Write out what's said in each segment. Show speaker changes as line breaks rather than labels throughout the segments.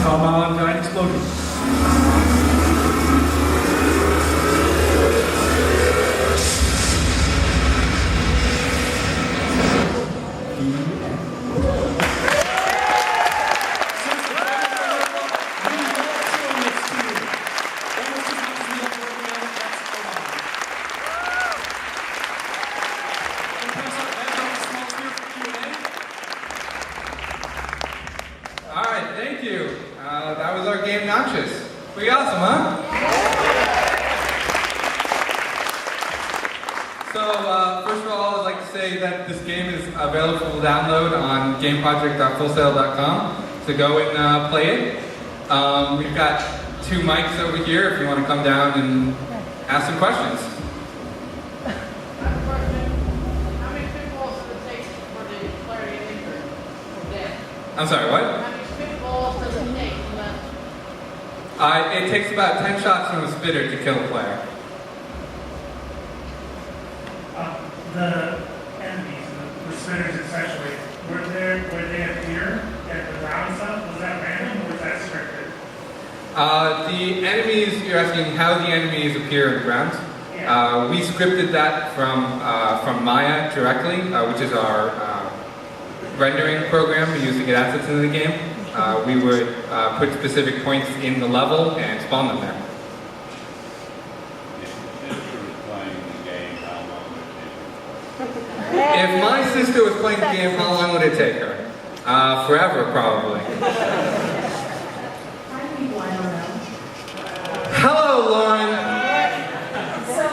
Come on, giant explosion.
Alright, thank you. That was our game Noxious. Pretty awesome, huh? So, first of all, I'd like to say that this game is available for download on gameproject.fullsail.com, so go and play it. We've got 2 mics over here if you want to come down and ask some questions. I'm sorry, what?
How many spitballs does it take?
It takes about 10 shots from a spitter to kill a player.
The enemies, the spitters especially, where they appear at the ground stuff, was that random or was that scripted?
The enemies, you're asking how the enemies appear in the ground?
Yeah.
We scripted that from Maya directly, which is our rendering program we use to get assets into the game. We would put specific points in the level and spawn them there. If my sister was playing the game, how long would it take her? Forever, probably.
Hi, people, I don't know.
Hello, Lauren.
So,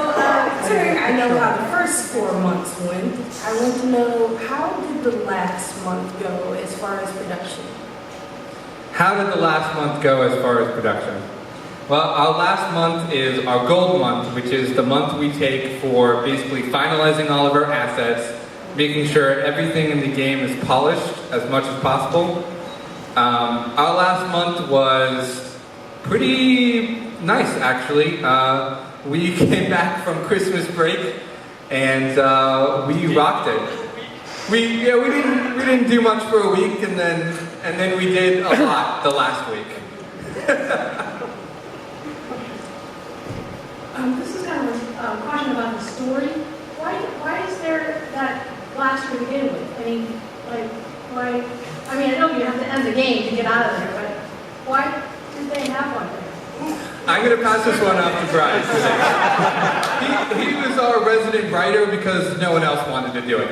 considering I know how the first 4 months went, I want to know how did the last month go as far as production?
How did the last month go as far as production? Well, our last month is our gold month, which is the month we take for basically finalizing all of our assets, making sure everything in the game is polished as much as possible. Our last month was pretty nice, actually. We came back from Christmas break and we rocked it. We didn't do much for a week, and then we did a lot the last week.
This is kind of a question about the story. Why is there that blast to begin with? I mean, like, why? I mean, I know you have to end the game to get out of there, but why did they have one there?
I'm going to pass this one off to Brian today. He was our resident writer because no one else wanted to do it.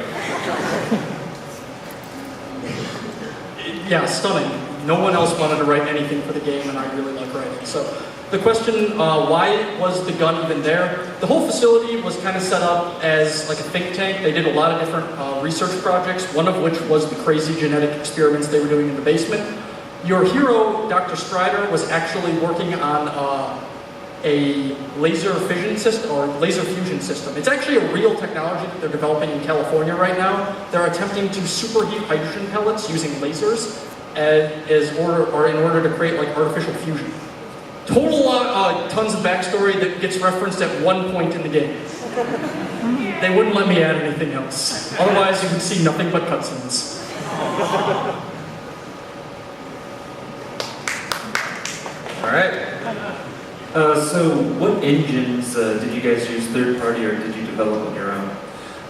Yeah, stunning. No one else wanted to write anything for the game, and I really like writing. So the question, why was the gun even there? The whole facility was kind of set up as like a think tank. They did a lot of different research projects, one of which was the crazy genetic experiments they were doing in the basement. Your hero, Dr. Strider, was actually working on a laser fission system, or laser fusion system. It's actually a real technology that they're developing in California right now. They're attempting to superheat hydrogen pellets using lasers in order to create like artificial fusion. Tons of backstory that gets referenced at one point in the game. They wouldn't let me add anything else. Otherwise, you would see nothing but cutscenes.
All right.
So what engines did you guys use, third party, or did you develop on your own?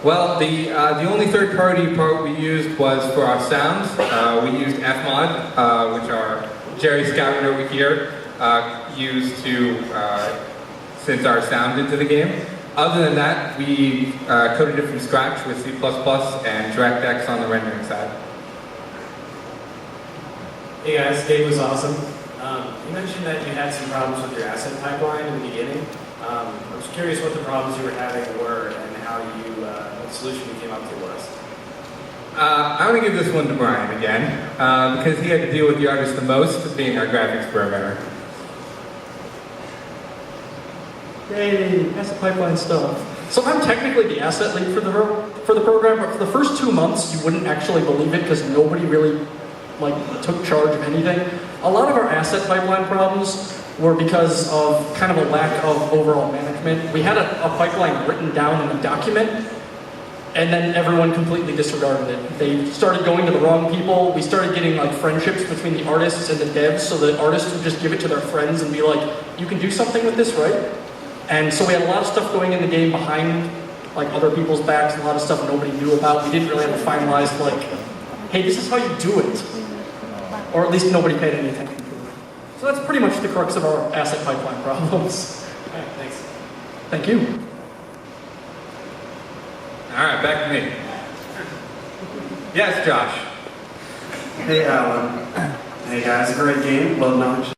Well, the only third-party part we used was for our sounds. We used Fmod, which our Jerry Scout over here used to synth our sound into the game. Other than that, we coded it from scratch with C++ and DirectX on the rendering side.
Hey guys, Dave was awesome. You mentioned that you had some problems with your asset pipeline in the beginning. I was curious what the problems you were having were and how what solution you came up to was.
I'm going to give this one to Brian again, because he had to deal with the artist the most, being our graphics programmer.
Yay, asset pipeline stuff. So I'm technically the asset lead for the program, but for the first 2 months, you wouldn't actually believe it because nobody really took charge of anything. A lot of our asset pipeline problems were because of kind of a lack of overall management. We had a pipeline written down in a document, And then everyone completely disregarded it. They started going to the wrong people. We started getting like friendships between the artists and the devs, so the artists would just give it to their friends and be like, you can do something with this, right? And so we had a lot of stuff going in the game behind like other people's backs, a lot of stuff nobody knew about. We didn't really have a finalized like, hey, this is how you do it. Or at least nobody paid any attention to it. So that's pretty much the crux of our asset pipeline problems.
All right, thanks.
Thank you.
All right, back to me. Yes, Josh.
Hey, Alan. Hey, guys, great game. Love Noxious.